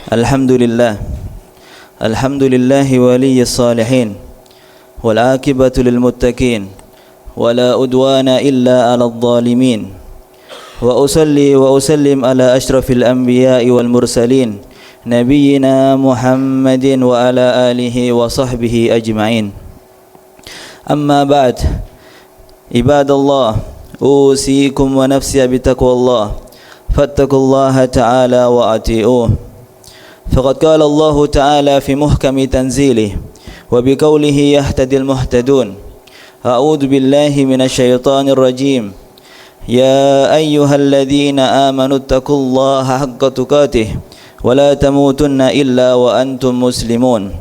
Alhamdulillah. Alhamdulillahi waliyyi salihin wal aqibatu lil muttaqin wala udwana illa 'alal zalimin. Wa usalli wa usallim ala asyrafil anbiya'i wal mursalin nabiyyina Muhammadin wa ala alihi wa sahbihi ajma'in. Amma ba'd. Ibadallah, usikum wa nafsi bitaqwallah. Fattaqullaha ta'ala wa ati'uh. فقد قال الله تعالى في محكم تنزيله وبقوله يهتدي المهتدون. أعوذ بالله من الشيطان الرجيم. يا أيها الذين آمنوا اتقوا الله حق تقاته ولا تموتن إلا وأنتم مسلمون.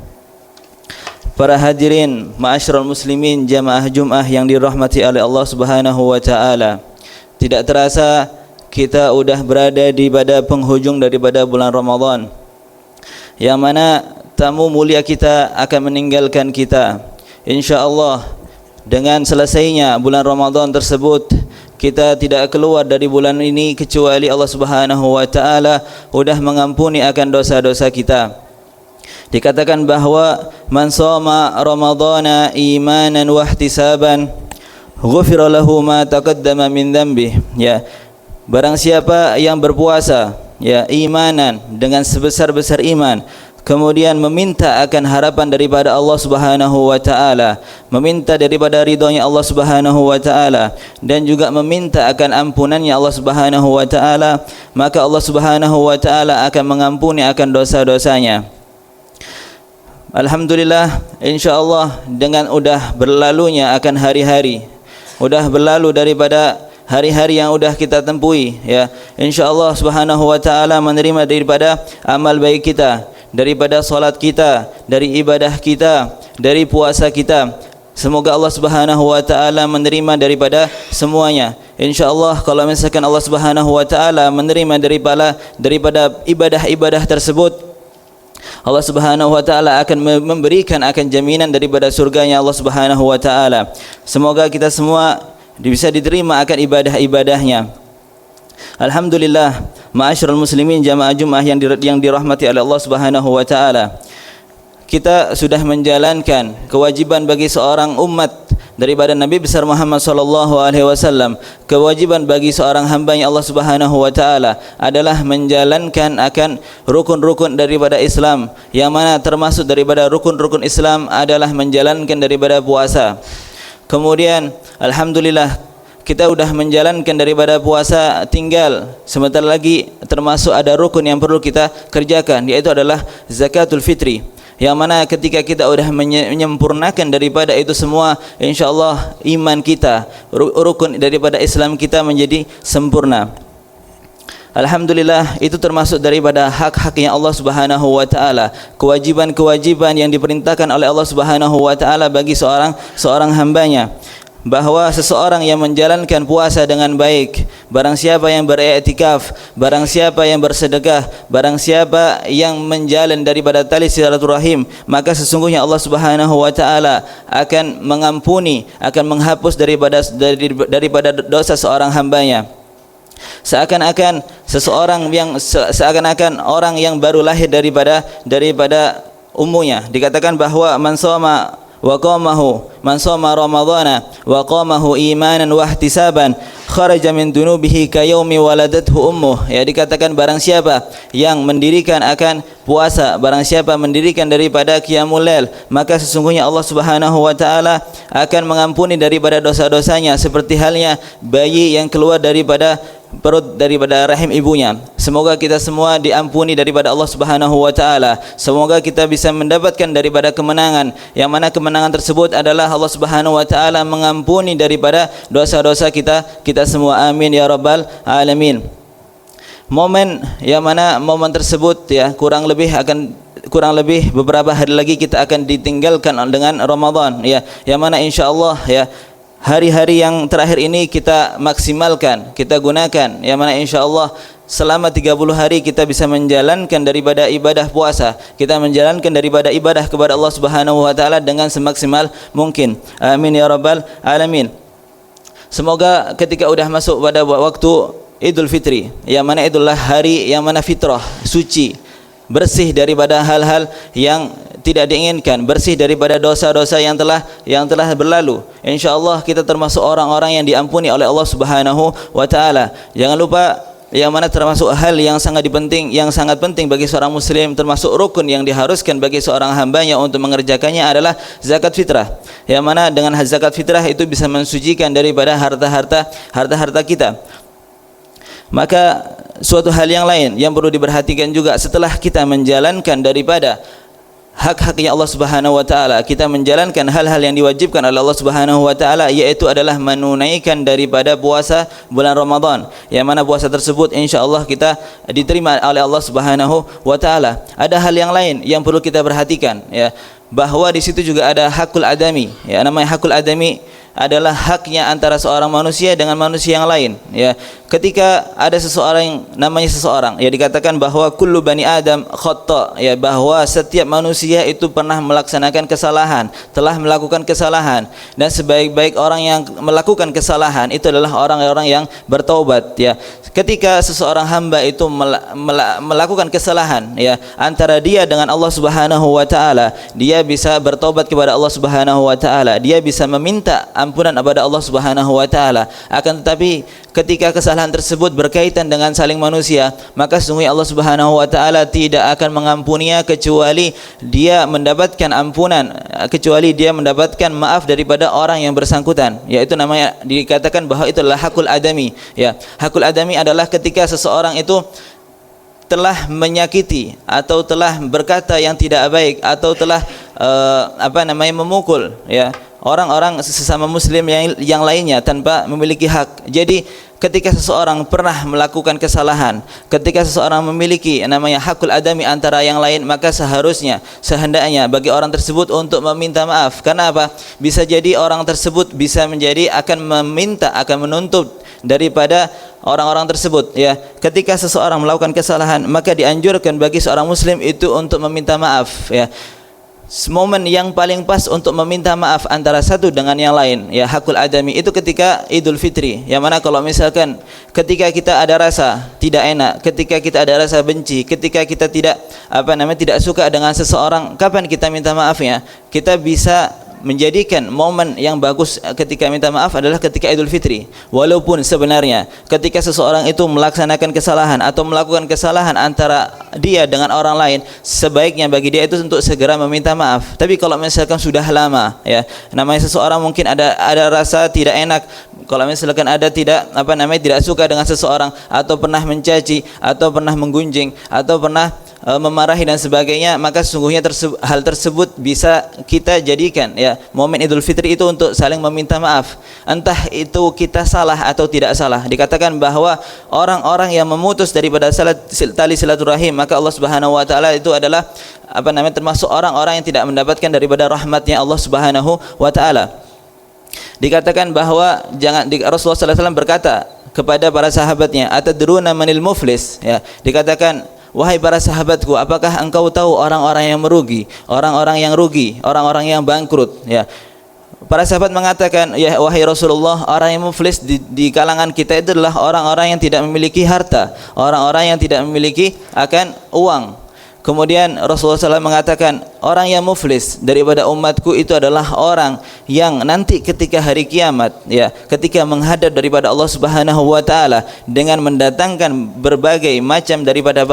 Para hadirin ma'asyiral muslimin jamaah Jumat yang dirahmati oleh Allah Subhanahu wa taala. Tidak terasa kita sudah berada di pada penghujung daripada bulan Ramadan, yang mana tamu mulia kita akan meninggalkan kita. InsyaAllah dengan selesainya bulan Ramadan tersebut, kita tidak keluar dari bulan ini kecuali Allah Subhanahu wa taala sudah mengampuni akan dosa-dosa kita. Dikatakan bahwa man shoma ramadhana imanan wa ihtisaban ghufira lahu ma taqaddama min dhanbi. Ya, barang siapa yang berpuasa imanan dengan sebesar-besar iman, kemudian meminta akan harapan daripada Allah Subhanahu wa taala, meminta daripada ridhonya Allah Subhanahu wa taala, dan juga meminta akan ampunannya Allah Subhanahu wa taala, maka Allah Subhanahu wa taala akan mengampuni akan dosa-dosanya. Alhamdulillah, insyaallah dengan udah berlalunya akan hari-hari, udah berlalu daripada hari-hari yang sudah kita tempuhi, ya, insyaallah Subhanahu wa taala menerima daripada amal baik kita, daripada salat kita, dari ibadah kita, dari puasa kita. Semoga Allah Subhanahu wa taala menerima daripada semuanya. Insyaallah kalau misalkan Allah Subhanahu wa taala menerima daripada ibadah-ibadah tersebut, Allah Subhanahu wa taala akan memberikan akan jaminan daripada surganya Allah Subhanahu wa taala. Semoga kita semua bisa diterima akan ibadah-ibadahnya. Alhamdulillah, ma'asyiral muslimin jamaah Jumat yang dirahmati oleh Allah Subhanahu wa taala. Kita sudah menjalankan kewajiban bagi seorang umat daripada Nabi besar Muhammad sallallahu alaihi wasallam. Kewajiban bagi seorang hamba-Nya Allah Subhanahu wa taala adalah menjalankan akan rukun-rukun daripada Islam, yang mana termasuk daripada rukun-rukun Islam adalah menjalankan daripada puasa. Kemudian alhamdulillah kita sudah menjalankan daripada puasa, tinggal sebentar lagi termasuk ada rukun yang perlu kita kerjakan, yaitu adalah zakatul fitri, yang mana ketika kita sudah menyempurnakan daripada itu semua, insyaallah iman kita, rukun daripada Islam kita menjadi sempurna. Alhamdulillah, itu termasuk daripada hak-haknya Allah Subhanahu wa taala, kewajiban-kewajiban yang diperintahkan oleh Allah Subhanahu wa taala bagi seorang hambanya, bahwa seseorang yang menjalankan puasa dengan baik, barang siapa yang beriktikaf, barang siapa yang bersedekah, barang siapa yang menjalin daripada tali silaturahim, maka sesungguhnya Allah Subhanahu wa taala akan mengampuni, akan menghapus daripada dosa seorang hambanya. Seakan-akan orang yang baru lahir daripada umumnya. Dikatakan bahwa man shoma ramadhana wa qamahu imanan wa ihtisaban kharaja min dunubihi ka yaumi waladathu ummuh. Ya, dikatakan barang siapa yang mendirikan akan puasa, barang siapa mendirikan daripada qiyamul lail, maka sesungguhnya Allah Subhanahu wa taala akan mengampuni daripada dosa-dosanya seperti halnya bayi yang keluar daripada perut daripada rahim ibunya. Semoga kita semua diampuni daripada Allah Subhanahu wa taala. Semoga kita bisa mendapatkan daripada kemenangan, yang mana kemenangan tersebut adalah Allah Subhanahu wa taala mengampuni daripada dosa-dosa kita semua. Amin ya rabbal alamin. Momen yang mana momen tersebut, ya, kurang lebih beberapa hari lagi kita akan ditinggalkan dengan Ramadan, ya, yang mana insyaallah, ya, hari-hari yang terakhir ini kita maksimalkan, kita gunakan, yang mana insyaallah selama 30 hari kita bisa menjalankan daripada ibadah puasa, kita menjalankan daripada ibadah kepada Allah Subhanahu wa taala dengan semaksimal mungkin. Amin ya rabbal alamin. Semoga ketika sudah masuk pada waktu Idul Fitri, yang mana itulah hari yang mana fitrah suci, bersih daripada hal-hal yang tidak diinginkan, bersih daripada dosa-dosa yang telah berlalu. Insyaallah kita termasuk orang-orang yang diampuni oleh Allah Subhanahu wa taala. Jangan lupa yang mana termasuk hal yang sangat penting bagi seorang muslim, termasuk rukun yang diharuskan bagi seorang hambanya untuk mengerjakannya adalah zakat fitrah. Yang mana dengan zakat fitrah itu bisa mensucikan daripada harta-harta kita. Maka suatu hal yang lain yang perlu diperhatikan juga setelah kita menjalankan daripada hak-haknya Allah Subhanahu wa taala, kita menjalankan hal-hal yang diwajibkan oleh Allah Subhanahu wa taala, yaitu adalah menunaikan daripada puasa bulan Ramadan. Yang mana puasa tersebut insyaallah kita diterima oleh Allah Subhanahu wa taala. Ada hal yang lain yang perlu kita perhatikan, ya, bahwa di situ juga ada hakul adami. Ya, namanya hakul adami adalah haknya antara seorang manusia dengan manusia yang lain, ya. Ketika ada seseorang ya dikatakan bahwa kullu bani adam khata', ya, bahwa setiap manusia itu pernah melaksanakan kesalahan, telah melakukan kesalahan, dan sebaik-baik orang yang melakukan kesalahan itu adalah orang-orang yang bertaubat, ya. Ketika seseorang hamba itu melakukan kesalahan, ya, antara dia dengan Allah Subhanahu wa taala, dia bisa bertaubat kepada Allah Subhanahu wa taala, dia bisa meminta ampunan kepada Allah Subhanahu wa taala. Akan tetapi ketika kesalahan tersebut berkaitan dengan saling manusia, maka sesungguhnya Allah Subhanahu wa taala tidak akan mengampuninya kecuali dia mendapatkan ampunan, kecuali dia mendapatkan maaf daripada orang yang bersangkutan. Yaitu namanya dikatakan bahwa itu adalah hakul adami, ya. Hakul adami adalah ketika seseorang itu telah menyakiti atau telah berkata yang tidak baik atau telah memukul, ya, orang-orang sesama muslim yang lainnya tanpa memiliki hak. Jadi ketika seseorang pernah melakukan kesalahan, ketika seseorang memiliki namanya hakul adami antara yang lain, maka sehendaknya bagi orang tersebut untuk meminta maaf. Karena apa? Bisa jadi orang tersebut bisa menjadi akan menuntut daripada orang-orang tersebut, ya. Ketika seseorang melakukan kesalahan, maka dianjurkan bagi seorang muslim itu untuk meminta maaf, ya. Momen yang paling pas untuk meminta maaf antara satu dengan yang lain, ya, hakul adami, itu ketika Idul Fitri. Yang mana kalau misalkan ketika kita ada rasa tidak enak, ketika kita ada rasa benci, ketika kita tidak suka dengan seseorang, kapan kita minta maafnya? Kita bisa menjadikan momen yang bagus ketika minta maaf adalah ketika Idul Fitri. Walaupun sebenarnya ketika seseorang itu melaksanakan kesalahan atau melakukan kesalahan antara dia dengan orang lain, sebaiknya bagi dia itu untuk segera meminta maaf. Tapi kalau misalkan sudah lama, ya, namanya seseorang mungkin ada rasa tidak enak, kalau misalkan ada tidak suka dengan seseorang, atau pernah mencaci, atau pernah menggunjing, atau pernah memarahi dan sebagainya, maka sesungguhnya hal tersebut bisa kita jadikan, ya, momen Idul Fitri itu untuk saling meminta maaf. Entah itu kita salah atau tidak salah. Dikatakan bahwa orang-orang yang memutus daripada tali silaturahim, maka Allah Subhanahu wa taala itu adalah termasuk orang-orang yang tidak mendapatkan daripada rahmatnya Allah Subhanahu wa taala. Dikatakan bahwa Rasulullah sallallahu alaihi wasallam berkata kepada para sahabatnya, atadruna manil muflis, ya. Dikatakan, wahai para sahabatku, apakah engkau tahu orang-orang yang merugi, orang-orang yang rugi, orang-orang yang bangkrut, ya. Para sahabat mengatakan, ya wahai Rasulullah, orang yang muflis di kalangan kita itu adalah orang-orang yang tidak memiliki harta, orang-orang yang tidak memiliki akan uang. Kemudian Rasulullah SAW mengatakan, orang yang muflis daripada umatku itu adalah orang yang nanti ketika hari kiamat, ya, ketika menghadap daripada Allah Subhanahu wa taala dengan mendatangkan berbagai macam daripada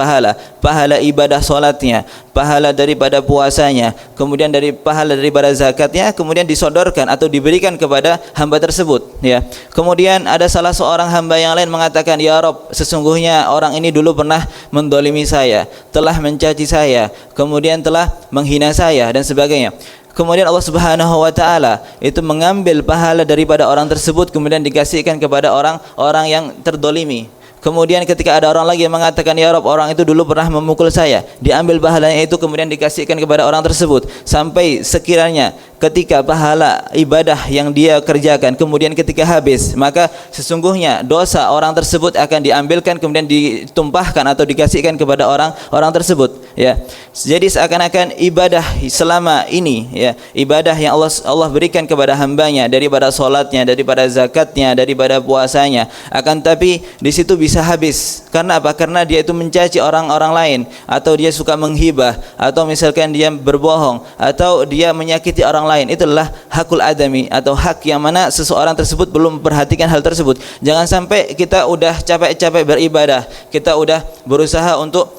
pahala ibadah salatnya, pahala daripada puasanya, kemudian pahala daripada zakatnya, kemudian disodorkan atau diberikan kepada hamba tersebut, ya. Kemudian ada salah seorang hamba yang lain mengatakan, ya Rabb, sesungguhnya orang ini dulu pernah mendolimi saya, telah mencaci saya, kemudian telah menghina saya dan sebagainya. Kemudian Allah Subhanahu wa taala itu mengambil pahala daripada orang tersebut, kemudian dikasihkan kepada orang-orang yang terdolimi. Kemudian ketika ada orang lagi yang mengatakan, ya Rabb, orang itu dulu pernah memukul saya, diambil pahalanya itu kemudian dikasihkan kepada orang tersebut, sampai sekiranya ketika pahala ibadah yang dia kerjakan kemudian ketika habis, maka sesungguhnya dosa orang tersebut akan diambilkan kemudian ditumpahkan atau dikasihkan kepada orang tersebut, ya. Jadi seakan-akan ibadah selama ini, ya, ibadah yang Allah berikan kepada hambanya daripada salatnya, daripada zakatnya, daripada puasanya, akan tapi di situ bisa habis. Karena apa? Karena dia itu mencaci orang-orang lain, atau dia suka menghibah, atau misalkan dia berbohong, atau dia menyakiti orang lain. Itulah hakul adami, atau hak yang mana seseorang tersebut belum memperhatikan hal tersebut. Jangan sampai kita udah capek-capek beribadah, kita udah berusaha untuk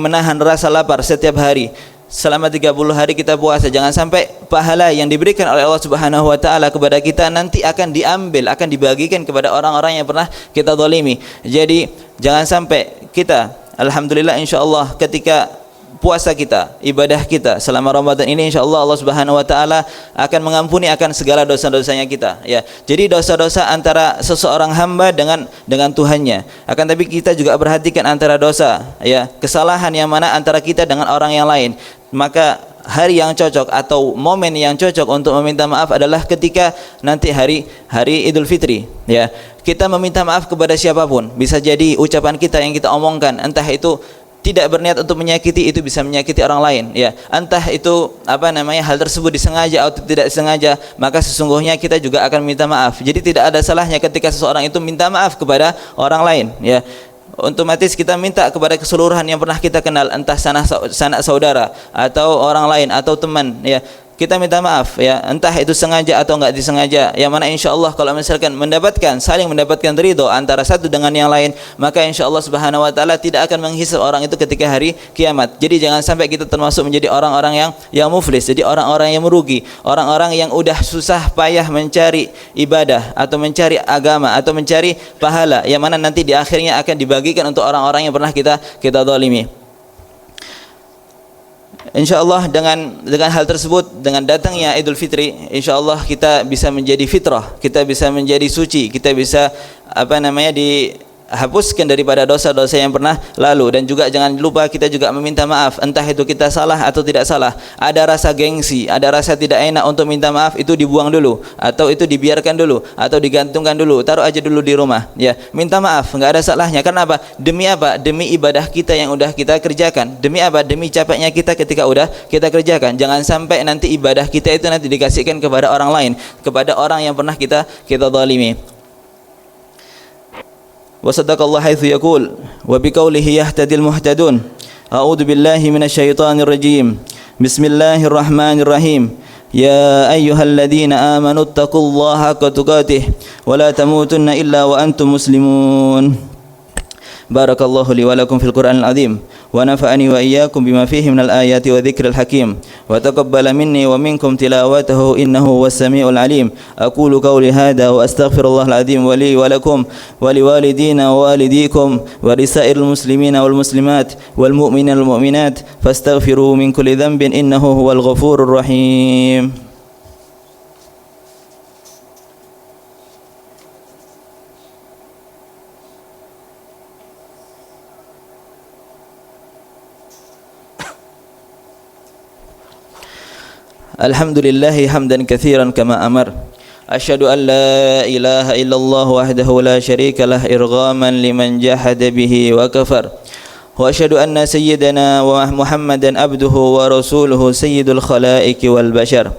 menahan rasa lapar setiap hari. Selama 30 hari kita puasa, jangan sampai pahala yang diberikan oleh Allah Subhanahu wa taala kepada kita nanti akan diambil, akan dibagikan kepada orang-orang yang pernah kita zalimi. Jadi jangan sampai kita, alhamdulillah insyaallah ketika puasa kita, ibadah kita selama Ramadan ini, insyaallah Allah Subhanahu wa taala akan mengampuni akan segala dosa-dosanya kita, ya. Jadi dosa-dosa antara seseorang hamba dengan Tuhannya. Akan tapi kita juga perhatikan antara dosa, ya, kesalahan yang mana antara kita dengan orang yang lain. Maka hari yang cocok atau momen yang cocok untuk meminta maaf adalah ketika nanti hari Idul Fitri, ya. Kita meminta maaf kepada siapapun, bisa jadi ucapan kita yang kita omongkan, entah itu tidak berniat untuk menyakiti, itu bisa menyakiti orang lain, ya. Entah itu hal tersebut disengaja atau tidak disengaja, maka sesungguhnya kita juga akan minta maaf. Jadi tidak ada salahnya ketika seseorang itu minta maaf kepada orang lain, ya. Otomatis kita minta kepada keseluruhan yang pernah kita kenal, entah sanak saudara atau orang lain atau teman, ya. Kita minta maaf, ya, entah itu sengaja atau enggak disengaja. Yang mana insyaallah kalau misalkan saling mendapatkan ridho antara satu dengan yang lain, maka insyaallah Subhanahu wa taala tidak akan menghisab orang itu ketika hari kiamat. Jadi jangan sampai kita termasuk menjadi orang-orang yang muflis, jadi orang-orang yang merugi, orang-orang yang udah susah payah mencari ibadah atau mencari agama atau mencari pahala, yang mana nanti di akhirnya akan dibagikan untuk orang-orang yang pernah kita zalimi. InsyaAllah dengan hal tersebut, dengan datangnya Idul Fitri, InsyaAllah kita bisa menjadi fitrah, kita bisa menjadi suci, kita bisa dihapuskan daripada dosa-dosa yang pernah lalu. Dan juga jangan lupa kita juga meminta maaf, entah itu kita salah atau tidak salah. Ada rasa gengsi, ada rasa tidak enak untuk minta maaf, itu dibuang dulu, atau itu dibiarkan dulu, atau digantungkan dulu, taruh aja dulu di rumah, ya. Minta maaf, enggak ada salahnya. Karena apa? Demi apa? Demi ibadah kita yang udah kita kerjakan. Demi apa? Demi capeknya kita ketika udah kita kerjakan. Jangan sampai nanti ibadah kita itu nanti dikasihkan kepada orang lain, kepada orang yang pernah kita zalimi. وصدق الله حيث يقول وبقوله يهتدي المهتدون أعوذ بالله من الشيطان الرجيم بسم الله الرحمن الرحيم يا أيها الذين آمنوا اتقوا الله حق تقاته ولا تموتن إلا وأنتم مسلمون بارك الله لي ولكم في القرآن العظيم ونفعني وإياكم بما فيه من الآيات وذكر الحكيم وتقبل مني ومنكم تلاوته إنه هو السميع العليم أقول قولي هذا وأستغفر الله العظيم ولي ولكم ولوالدينا ووالديكم ولسائر المسلمين والمسلمات والمؤمنين والمؤمنات فاستغفروا من كل ذنب إنه هو الغفور الرحيم. Alhamdulillah hamdan katsiran kama amar. Asyhadu an la ilaha illallah wahdahu la syarika lah irghaman liman jahada bihi wa kafar. Wa asyhadu anna sayyidana wa Muhammadan abduhu wa rasuluhu sayyidul khalaiqi wal bashar.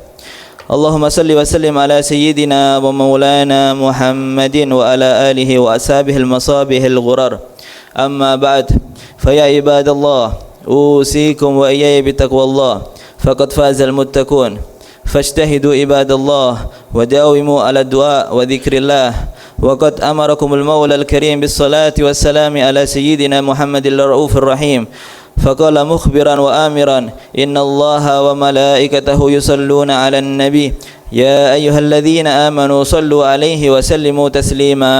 Allahumma salli wa sallim ala sayyidina wa maulana Muhammadin wa ala alihi wa ashabihi al-masabihil ghurar. Amma ba'd. Fa ya ibadallah, usikum wa iyaya bitaqwallah. فقد فاز المتقون فاجتهدوا عباد الله وداوموا على الدعاء وذكر الله وقد أمركم المولى الكريم بالصلاة والسلام على سيدنا محمد الرؤوف الرحيم فقال مخبرا وآمرا إن الله وملائكته يصلون على النبي يا أيها الذين آمنوا صلوا عليه وسلموا تسليما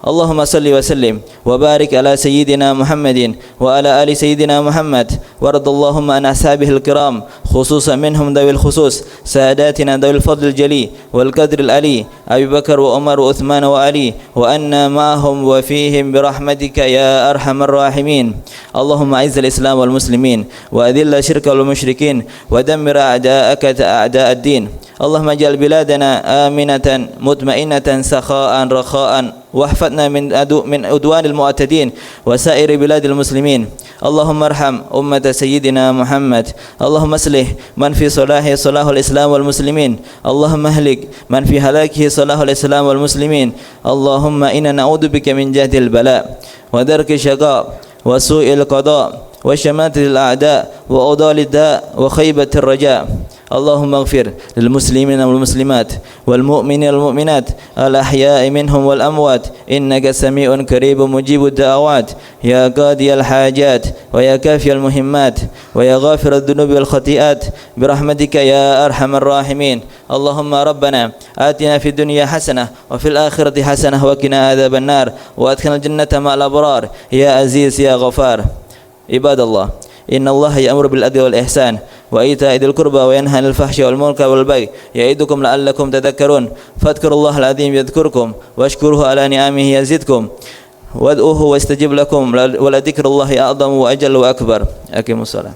اللهم صل وسلم وبارك على سيدنا محمد وعلى آل سيدنا محمد، وارض اللهم عن أصحابه الكرام خصوصا منهم ذوي الخصوص ساداتنا ذوي الفضل الجلي والقدر العلي أبي بكر وعمر وعثمان وعلي، وأنا معهم وفيهم برحمتك يا أرحم الراحمين. اللهم أعز الإسلام والمسلمين وأذل الشرك والمشركين ودمر أعداءك أعداء الدين. اللهم اجعل بلادنا آمنة مطمئنة سخاء رخاء، واحفظنا من عدوان المعتدين وسائر بلاد المسلمين. اللهم ارحم أمة سيدنا محمد، اللهم اصلح من في صلاحه صلاح الإسلام والمسلمين، اللهم اهلك من في هلاكه صلاح الإسلام والمسلمين. اللهم إنا نعوذ بك من جهد البلاء ودرك الشقاء وسوء القضاء وشماتة الأعداء وأضال الداء وخيبة الرجاء. اللهم اغفر للمسلمين والمسلمات والمؤمنين والمؤمنات الأحياء منهم والأموات، إنك سميع قريب مجيب الدعوات، يا قاضي الحاجات ويا كافي المهمات ويا غافر الذنوب والخطيئات برحمتك يا أرحم الراحمين. اللهم ربنا آتنا في الدنيا حسنة وفي الآخرة حسنة وقنا عذاب النار وأدخلنا الجنة مع الأبرار يا عزيز يا غفار. عباد الله، إن الله يأمر بالعدل والإحسان وإيتاء ذي القربى وينهى عن الفحشاء والمنكر والبغي يعظكم لعلكم تذكرون. فاذكروا الله العظيم يذكركم واشكروه على نعمه يزدكم وادعوه واستجب لكم ولذكر الله أعظم وأجل وأكبر. أقيموا الصلاة.